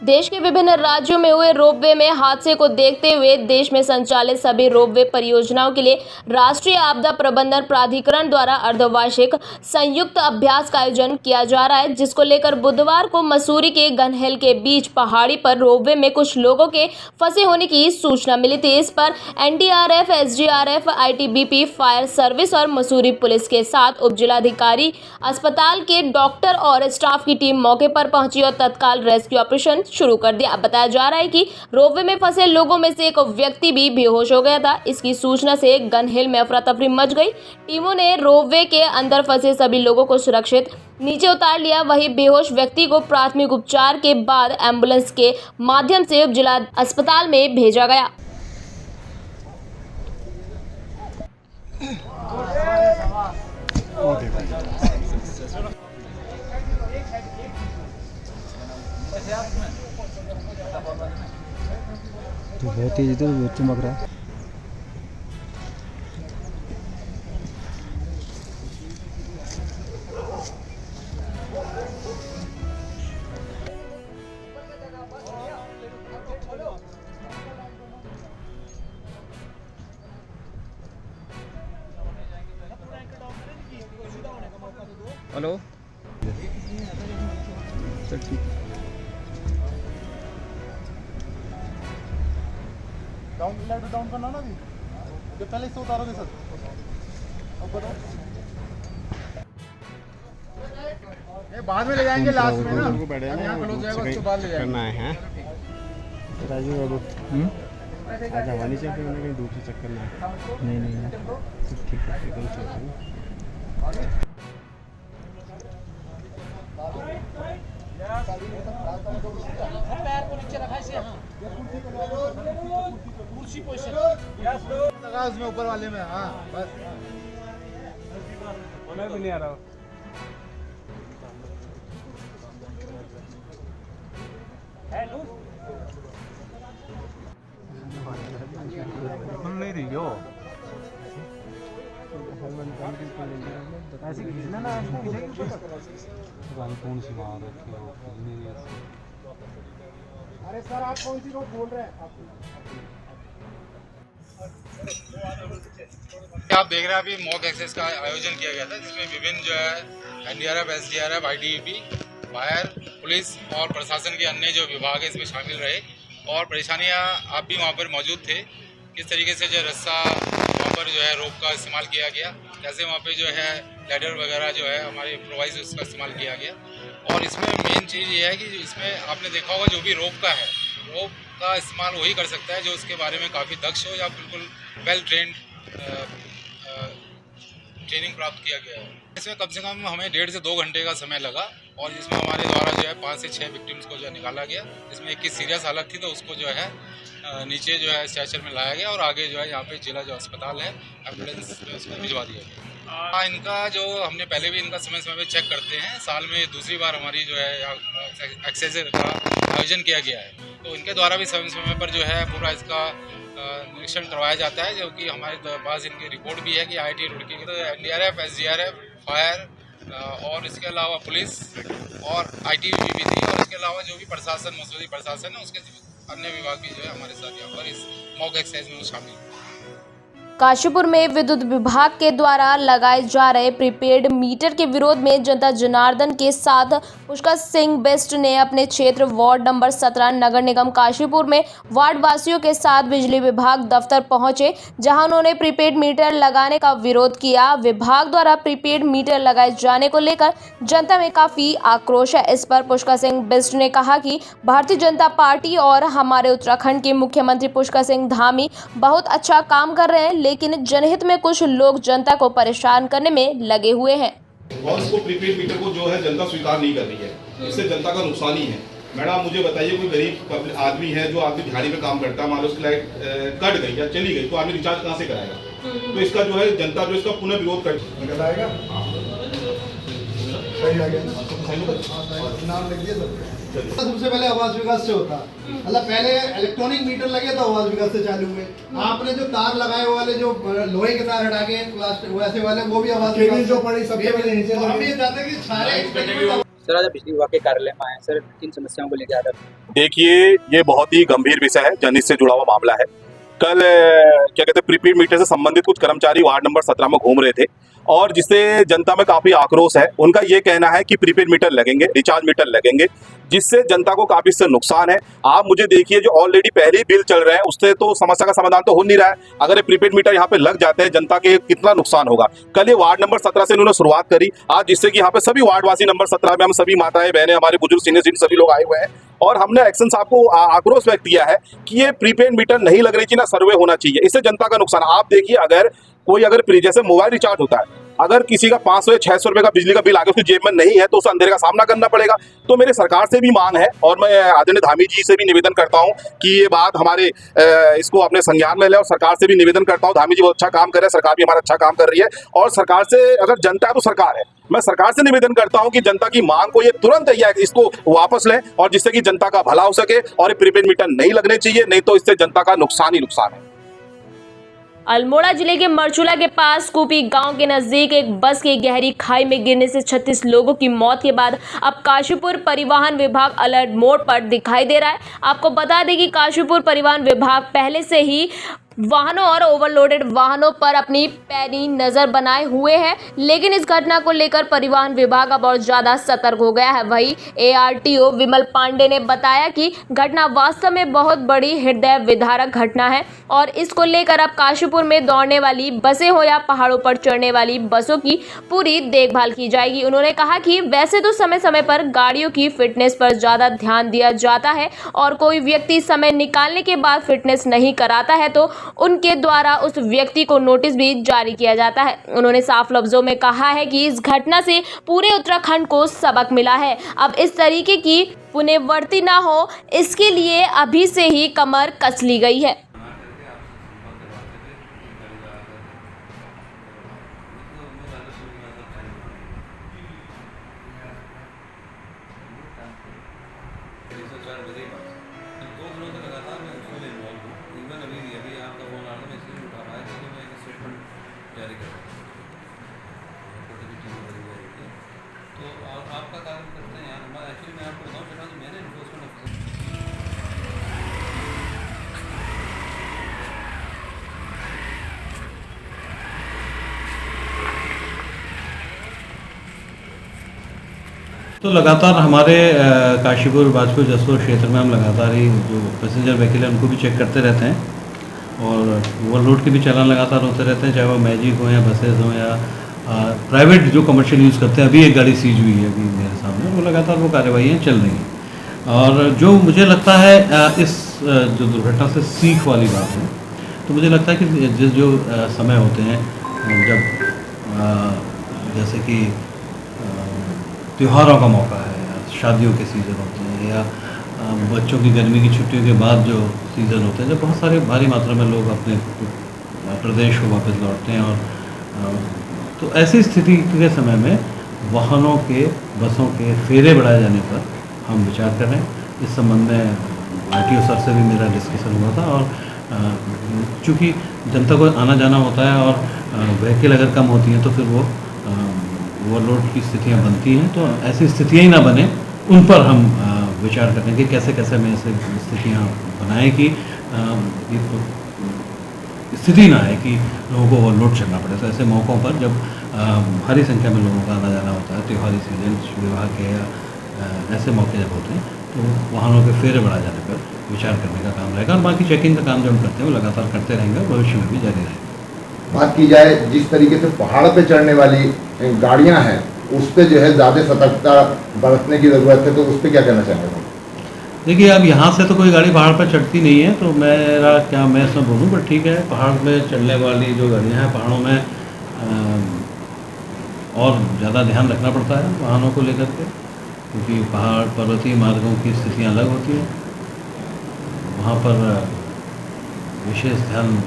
देश के विभिन्न राज्यों में हुए रोपवे में हादसे को देखते हुए देश में संचालित सभी रोपवे परियोजनाओं के लिए राष्ट्रीय आपदा प्रबंधन प्राधिकरण द्वारा अर्धवार्षिक संयुक्त अभ्यास का आयोजन किया जा रहा है, जिसको लेकर बुधवार को मसूरी के गनहिल के बीच पहाड़ी पर रोपवे में कुछ लोगों के फंसे होने की सूचना मिली थी। इस पर NDRF, SDRF, ITBP, fire service और मसूरी पुलिस के साथ उप जिलाधिकारी, अस्पताल के डॉक्टर और स्टाफ की टीम मौके पर पहुंची और तत्काल रेस्क्यू ऑपरेशन शुरू कर दिया। बताया जा रहा है कि रोपवे में फंसे लोगों में से एक व्यक्ति भी बेहोश हो गया था। इसकी सूचना से गनहिल में अफरा तफरी मच गई। टीमों ने रोपवे के अंदर फंसे सभी लोगों को सुरक्षित नीचे उतार लिया। वहीं बेहोश व्यक्ति को प्राथमिक उपचार के बाद एम्बुलेंस के माध्यम से उप जिला अस्पताल में भेजा गया। तो बहुत तेज इधर चमक रहा है। हेलो, चल ठीक है। डाउन करना ना अभी, जो पहले से उतारोगे सर। अब बताओ, ये बाद में ले जाएंगे लास्ट में ना, यहाँ क्लोज जाएगा उसके बाद ले जाएंगे। करना है राजू बाबू। आज हमारी चक्कर में कहीं दूसरी चक्कर ना है। नहीं ठीक है, कल चलते हैं। पैर को नीचे रखा इसे, हाँ कुर्सी पोजीशन लगा उसमें ऊपर वाले में। हाँ बस, मैं भी नहीं आ रहा। नहीं रही हो ऐसे खींचना ना, कौन सी मार रखी है। अरे सर, आप कौन सी रोड बोल रहे हैं? आप देख रहे हैं अभी मॉक एक्सेस का आयोजन किया गया था, जिसमें विभिन्न जो है NDRF, SDRF, ITBP, fire, police और प्रशासन के अन्य जो विभाग है इसमें शामिल रहे। और परेशानियां आप भी वहां पर मौजूद थे, किस तरीके से जो रस्सा वहाँ पर जो है रोप का इस्तेमाल किया गया, कैसे वहाँ पे जो है लैडर वगैरह जो है हमारे इम्प्रोवाइज उसका इस्तेमाल किया गया। और इसमें मेन चीज़ ये है कि इसमें आपने देखा होगा जो भी रोप का है, रोप का इस्तेमाल वही कर सकता है जो उसके बारे में काफ़ी दक्ष हो या बिल्कुल वेल ट्रेंड ट्रेनिंग प्राप्त किया गया है। इसमें कम से कम हमें 1.5 से 2 घंटे का समय लगा और जिसमें हमारे द्वारा जो है 5 से 6 विक्टिम्स को जो है निकाला गया, जिसमें एक की सीरियस हालत थी तो उसको जो है नीचे जो है स्ट्रेचर में लाया गया और आगे जो है यहाँ पे जिला जो अस्पताल है एम्बुलेंस जो है उसमें भिजवा दिया गया। हाँ, इनका जो हमने पहले भी इनका समय समय पे चेक करते हैं, साल में दूसरी बार हमारी जो है एक्सेस का आयोजन किया गया है, तो इनके द्वारा भी समय समय पर जो है पूरा इसका निरीक्षण करवाया जाता है, जो कि हमारे पास इनकी रिपोर्ट भी है कि IIT रुड़की की तो एनडीआरएफ, एसडीआरएफ, फायर और इसके अलावा पुलिस और ITBP भी थी, और इसके अलावा जो भी प्रशासन, मसूरी प्रशासन है उसके अन्य विभाग भी जो है हमारे साथ यहाँ पर इस मॉक एक्सरसाइज में शामिल है। काशीपुर में विद्युत विभाग के द्वारा लगाए जा रहे प्रीपेड मीटर के विरोध में जनता जनार्दन के साथ पुष्कर सिंह बेस्ट ने अपने क्षेत्र वार्ड नंबर 17 नगर निगम काशीपुर में वार्ड वासियों के साथ बिजली विभाग दफ्तर पहुंचे, जहां उन्होंने प्रीपेड मीटर लगाने का विरोध किया। विभाग द्वारा प्रीपेड मीटर लगाए जाने को लेकर जनता में काफी आक्रोश है। इस पर पुष्कर सिंह बेस्ट ने कहा कि भारतीय जनता पार्टी और हमारे उत्तराखंड के मुख्यमंत्री पुष्कर सिंह धामी बहुत अच्छा काम कर रहे हैं, लेकिन जनहित में कुछ लोग जनता को परेशान करने में लगे हुए हैं। और इसको प्रीपेड मीटर को जो है जनता स्वीकार नहीं कर रही है, इससे जनता का नुकसान ही है। मैडम मुझे बताइए, कोई गरीब आदमी है जो आदमी दिहाड़ी में काम करता है, मान लो उसकी लाइट कट गई या चली गई तो आदमी रिचार्ज कहाँ से कराएगा? तो इसका जो है जनता जो इसका पुनः विरोध कर सही आ गया, नाम लिख दिया सर। सबसे पहले आवास विकास से होता, मतलब पहले इलेक्ट्रॉनिक मीटर लगे तो आवास विकास से चालू हुए। आपने जो तार लगाए वाले जो लोहे के तार हटा के प्लास्टिक वैसे वाले वो भी आवास विकास जो पड़ी सबसे पहले। हम ये चाहते हैं कि सारे सर आज बिजली विभाग के कार्यालय में आए सर, किन समस्याओं को लेकर आ रहे हैं? देखिए, ये बहुत ही गंभीर विषय है, जनहित से जुड़ा हुआ मामला है। कल क्या कहते हैं, प्रीपेड मीटर से संबंधित कुछ कर्मचारी वार्ड नंबर 17 में घूम रहे थे और जिससे जनता में काफी आक्रोश है। उनका ये कहना है कि प्रीपेड मीटर लगेंगे, रिचार्ज मीटर लगेंगे, जिससे जनता को काफी इससे नुकसान है। आप मुझे देखिए, जो ऑलरेडी पहले ही बिल चल रहे हैं उससे तो समस्या का समाधान तो हो नहीं रहा है। अगर ये प्रीपेड मीटर यहाँ पे लग जाते हैं, जनता के कितना नुकसान होगा। कल ये वार्ड नंबर 17 से इन्होंने शुरुआत करी आज, जिससे कि यहाँ पे सभी वार्डवासी नंबर 17 में हम सभी माताएं बहनें, हमारे बुजुर्ग सीनियर सिटीजन सभी लोग आए हुए हैं और हमने एक्शन साहब को आक्रोश व्यक्त किया है कि ये प्रीपेड मीटर नहीं लग रही चाहिए, ना सर्वे होना चाहिए, इससे जनता का नुकसान। आप देखिए, अगर कोई जैसे मोबाइल रिचार्ज होता है, अगर किसी का 500 या 600 रुपए का बिजली का बिल आगे उसकी जेब में नहीं है तो उसे अंधेरे का सामना करना पड़ेगा। तो मेरे सरकार से भी मांग है और मैं आदरणीय धामी जी से भी निवेदन करता हूं कि ये बात हमारे इसको अपने संज्ञान में ले और सरकार से भी निवेदन करता हूं। धामी जी बहुत अच्छा काम कर रहे हैं, सरकार भी हमारा अच्छा काम कर रही है और सरकार से अगर जनता है तो सरकार है। मैं सरकार से निवेदन करता हूं कि जनता की मांग को ये तुरंत इसको वापस लें और जिससे कि जनता का भला हो सके और ये प्रीपेड मीटर नहीं लगने चाहिए, नहीं तो इससे जनता का नुकसान ही नुकसान है। अल्मोड़ा जिले के मरचूला के पास कुपी गांव के नजदीक एक बस की गहरी खाई में गिरने से 36 लोगों की मौत के बाद अब काशीपुर परिवहन विभाग अलर्ट मोड पर दिखाई दे रहा है। आपको बता दें कि काशीपुर परिवहन विभाग पहले से ही वाहनों और ओवरलोडेड वाहनों पर अपनी पैनी नजर बनाए हुए हैं, लेकिन इस घटना को लेकर परिवहन विभाग अब और ज्यादा सतर्क हो गया है। वहीं ARTO विमल पांडे ने बताया कि घटना वास्तव में बहुत बड़ी हृदय विदारक घटना है और इसको लेकर अब काशीपुर में दौड़ने वाली बसें हो या पहाड़ों पर चढ़ने वाली बसों की पूरी देखभाल की जाएगी। उन्होंने कहा कि वैसे तो समय समय पर गाड़ियों की फिटनेस पर ज्यादा ध्यान दिया जाता है और कोई व्यक्ति समय निकालने के बाद फिटनेस नहीं कराता है तो उनके द्वारा उस व्यक्ति को नोटिस भी जारी किया जाता है। उन्होंने साफ लफ्जों में कहा है कि इस घटना से पूरे उत्तराखंड को सबक मिला है। अब इस तरीके की पुनरावृत्ति ना हो, इसके लिए अभी से ही कमर कस ली गई है। तो आपका काम करते हैं हमारा एक्चुअली मैं आपको बताऊँ चला तो मैंने इन्फोर्समेंट तो लगातार हमारे काशीपुर बाजपुर जसपुर क्षेत्र में हम लगातार ही जो पैसेंजर व्हीकल है उनको भी चेक करते रहते हैं और ओवरलोड के भी चालान लगातार होते रहते हैं, चाहे वो मैजिक हो या बसेज हो या प्राइवेट जो कमर्शियल यूज़ करते हैं। अभी एक गाड़ी सीज हुई है अभी मेरे सामने, वो लगातार वो कार्रवाइयाँ चल रही हैं। और जो मुझे लगता है इस जो दुर्घटना से सीख वाली बात है, तो मुझे लगता है कि जिस जो समय होते हैं जब जैसे कि त्योहारों का मौका है या शादियों के सीज़न होते हैं या बच्चों की गर्मी की छुट्टियों के बाद जो सीज़न होते हैं, जब बहुत सारे भारी मात्रा में लोग अपने प्रदेश को वापस लौटते हैं और तो ऐसी स्थिति के समय में वाहनों के बसों के फेरे बढ़ाए जाने पर हम विचार कर रहे हैं। इस संबंध में RTO सर से भी मेरा डिस्कशन हुआ था और चूँकि जनता को आना जाना होता है और व्हीकल अगर कम होती हैं तो फिर वो ओवरलोड की स्थितियाँ बनती हैं, तो ऐसी स्थितियाँ ही ना बने उन पर हम विचार करते हैं कि कैसे कैसे हमें ऐसे स्थितियाँ बनाएं कि स्थिति ना है कि लोगों को ओवरलोड चलना पड़े। तो ऐसे मौक़ों पर जब भारी संख्या में लोगों का आना जाना होता है, त्योहारी सीजन, विवाह के या ऐसे मौके जब होते हैं, तो वाहनों के फेरे बढ़ा जाने पर विचार करने का काम रहेगा और बाकी चेकिंग का काम जो हम करते हैं वो लगातार करते रहेंगे, भविष्य में भी जारी रहेगा। बात की जाए जिस तरीके से पहाड़ पे चढ़ने वाली गाड़ियां हैं उस पर जो है ज़्यादा सतर्कता बरतने की ज़रूरत है, तो उस पर क्या कहना चाहेंगे? देखिए, अब यहाँ से तो कोई गाड़ी पहाड़ पर चढ़ती नहीं है, तो मैं इसमें बोलूँ, पर ठीक है, पहाड़ में चढ़ने वाली जो गाड़ियाँ हैं पहाड़ों में और ज़्यादा ध्यान रखना पड़ता है वाहनों को लेकर के, क्योंकि पहाड़ पर्वतीय मार्गों की स्थितियाँ अलग होती हैं। वहाँ पर विशेष ध्यान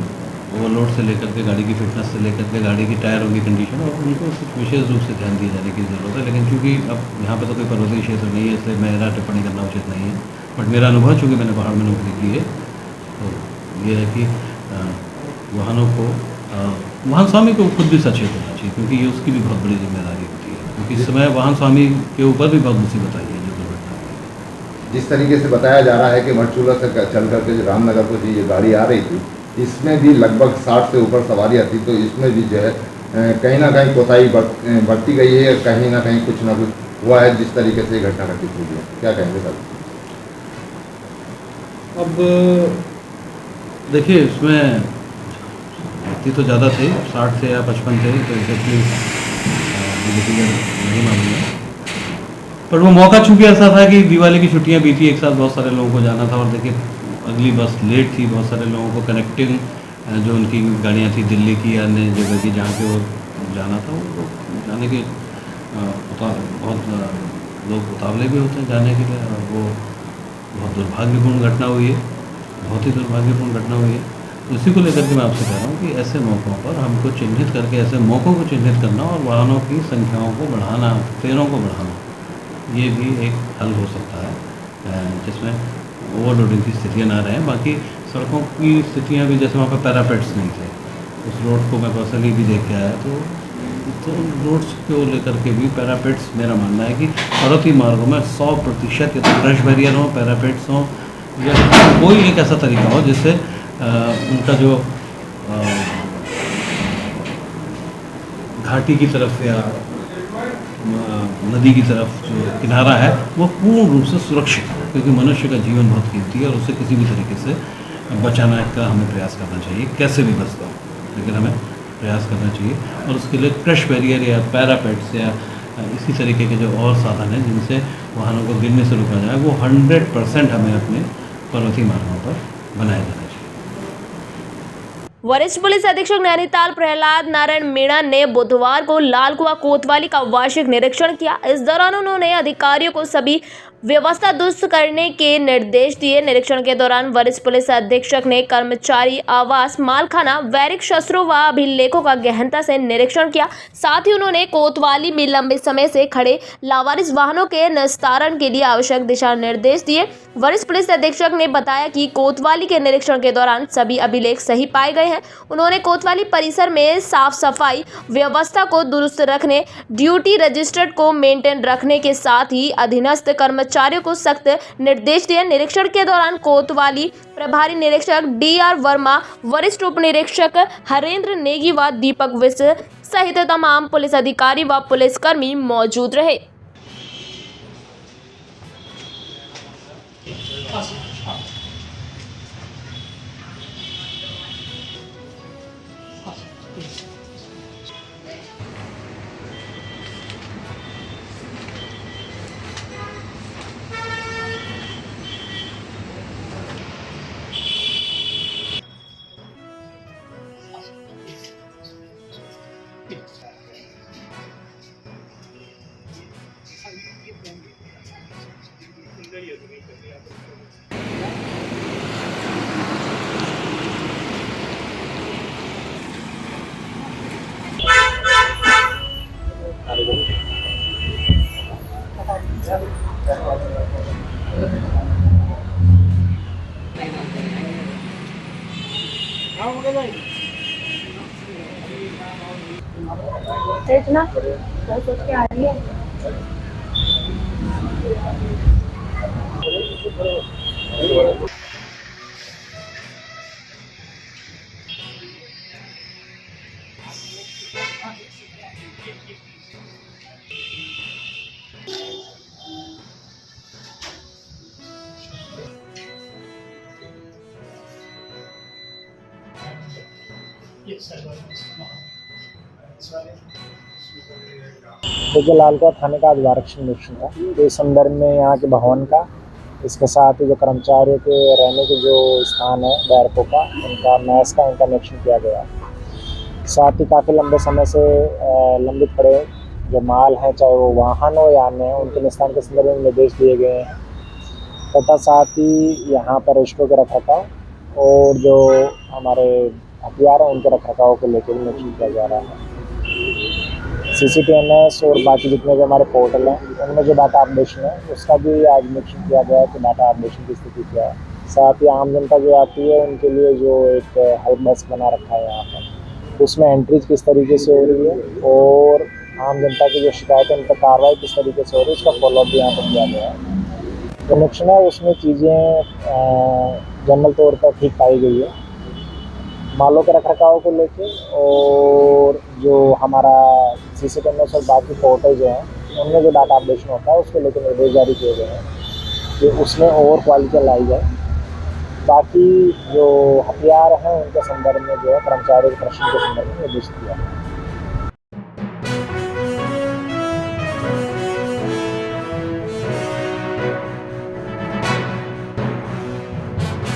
ओवरलोड से लेकर के गाड़ी की फिटनेस से लेकर के गाड़ी की टायरों की कंडीशन और उनको कुछ विशेष रूप से ध्यान दिए जाने की ज़रूरत है। लेकिन चूँकि अब यहाँ पे तो कोई पर्वतीय क्षेत्र नहीं है, इसलिए मेरा टिप्पणी करना उचित नहीं है, बट मेरा अनुभव चूँकि मैंने पहाड़ में नौकरी की है, तो ये है कि वाहनों को वाहन स्वामी को खुद भी सचेत होना चाहिए, क्योंकि ये उसकी भी बहुत बड़ी जिम्मेदारी होती है। क्योंकि इस समय वाहन स्वामी के ऊपर भी बहुत मुसीबत आई है जो दुर्घटना हुई। जिस तरीके से बताया जा रहा है कि मठचूला से चल करके जो रामनगर को जी ये गाड़ी आ रही थी, इसमें भी लगभग 60 से ऊपर सवारियाँ थी, तो इसमें भी जो है कहीं ना कहीं कोताही बरती गई है, कहीं ना कहीं कुछ ना कुछ हुआ है जिस तरीके से घटना घटित हुई है। क्या कहेंगे सर? अब देखिए, इसमें व्यक्ति तो ज़्यादा थे, 60 से या 55 थे, तो एग्जैक्टली मुझे फिगर नहीं मालूम है। पर वो मौका चूँकि ऐसा था कि दिवाली की छुट्टियां बीती, एक साथ बहुत सारे लोगों को जाना था, और देखिए अगली बस लेट थी, बहुत सारे लोगों को कनेक्टिंग जो उनकी गाड़ियाँ थी दिल्ली की या अन्य जगह की जहाँ पे वो जाना था, वो जाने के बहुत लोग उतावले भी होते हैं जाने के लिए, और वो बहुत दुर्भाग्यपूर्ण घटना हुई है, बहुत ही दुर्भाग्यपूर्ण घटना हुई है। तो इसी को लेकर के मैं आपसे कह रहा हूँ कि ऐसे मौक़ों पर हमको चिन्हित करके, ऐसे मौक़ों को चिन्हित करना और वाहनों की संख्याओं को बढ़ाना, फेरों को बढ़ाना, ये भी एक हल हो सकता है जिसमें ओवरलोडिंग की स्थितियाँ ना रहें। बाकी सड़कों की स्थितियाँ भी, जैसे वहाँ पर पैरापेट्स नहीं थे, उस रोड को मैं पर्सनली भी देख के आया, तो रोड्स को लेकर के भी पैरापेट्स, मेरा मानना है कि पर्वतीय मार्गों में 100% या तो क्रश बैरियर हो, पैरापेट्स हों, या कोई एक ऐसा तरीका हो जिससे उनका जो घाटी की तरफ या नदी की तरफ जो किनारा है वो पूर्ण रूप से सुरक्षित हो, क्योंकि मनुष्य का जीवन बहुत कीमती है और उसे किसी भी तरीके से बचाने का हमें प्रयास करना चाहिए, कैसे भी बचता हो, लेकिन हमें प्रयास करना चाहिए। और उसके लिए क्रश बैरियर या पैरापेट्स या इसी तरीके के जो और साधन हैं जिनसे वाहनों को गिरने से रोका जाए, वो 100% हमें अपने पर्वतीय मार्गों पर बनाए जाना चाहिए। वरिष्ठ पुलिस अधीक्षक नैनीताल प्रहलाद नारायण मीणा ने बुधवार को लालकुआं कोतवाली का वार्षिक निरीक्षण किया। इस दौरान उन्होंने अधिकारियों को सभी व्यवस्था दुरुस्त करने के निर्देश दिए। निरीक्षण के दौरान वरिष्ठ पुलिस अधीक्षक ने कर्मचारी आवास, मालखाना, वैरिक शस्त्रों व अभिलेखों का गहनता से निरीक्षण किया। साथ ही उन्होंने कोतवाली में लंबे समय से खड़े लावारिस वाहनों के निस्तारण के लिए आवश्यक दिशा निर्देश दिए। वरिष्ठ पुलिस अधीक्षक ने बताया कि कोतवाली के निरीक्षण के दौरान सभी अभिलेख सही पाए गए हैं। उन्होंने कोतवाली परिसर में साफ सफाई व्यवस्था को दुरुस्त रखने, ड्यूटी रजिस्टर्ड को मेंटेन रखने के साथ ही अधीनस्थ कर्मचारियों को सख्त निर्देश दिए। निरीक्षण के दौरान कोतवाली प्रभारी निरीक्षक DR वर्मा, वरिष्ठ उप निरीक्षक हरेंद्र नेगी व दीपक विश सहित तमाम पुलिस अधिकारी व पुलिसकर्मी मौजूद रहे। इतना सोच के आ रही है। देखिए, लालकुआं थाने का आज वार्षिक निरीक्षण था, तो इस संदर्भ में यहाँ के भवन का, इसके साथ ही जो कर्मचारियों के रहने के जो स्थान है बैरकों का, उनका मैस का उनका निरीक्षण किया गया। साथ ही काफ़ी लंबे समय से लंबित पड़े जो माल हैं, चाहे वो वाहन हो या अन्य, उनके निस्तारण के संदर्भ में निर्देश दिए गए हैं तथा साथ ही यहाँ पर रजिस्टरों के रखरखाव और जो हमारे हथियार हैं उनके रखरखाव को लेकर भी निरीक्षण किया जा रहा है। CCTVNS और बाकी जितने भी हमारे पोर्टल हैं उनमें जो डाटा अपडेशन है उसका भी आज निरीक्षण किया गया है कि डाटा अपडेशन की स्थिति क्या है। साथ ही आम जनता जो आती है उनके लिए जो एक हेल्प डेस्क बना रखा है यहाँ पर, उसमें एंट्रीज किस तरीके से हो रही है और आम जनता की जो शिकायत है उन पर कार्रवाई किस तरीके से हो रही है उसका फॉलोअप भी यहाँ पर किया गया है। जो नुकसान है उसमें चीज़ें जनरल तौर पर ठीक पाई गई है। मालों के रखरखाव को लेके और जो हमारा सीसी कैमरास और बाकी पोर्टल जो हैं उनमें जो डाटा अपडेशन होता है उसको लेकर निर्देश जारी किए गए हैं कि उसमें और क्वालिटी लाई जाए। बाकी जो हथियार हैं उनके संदर्भ में जो है कर्मचारियों के प्रश्न के संदर्भ में निर्देश दिया है।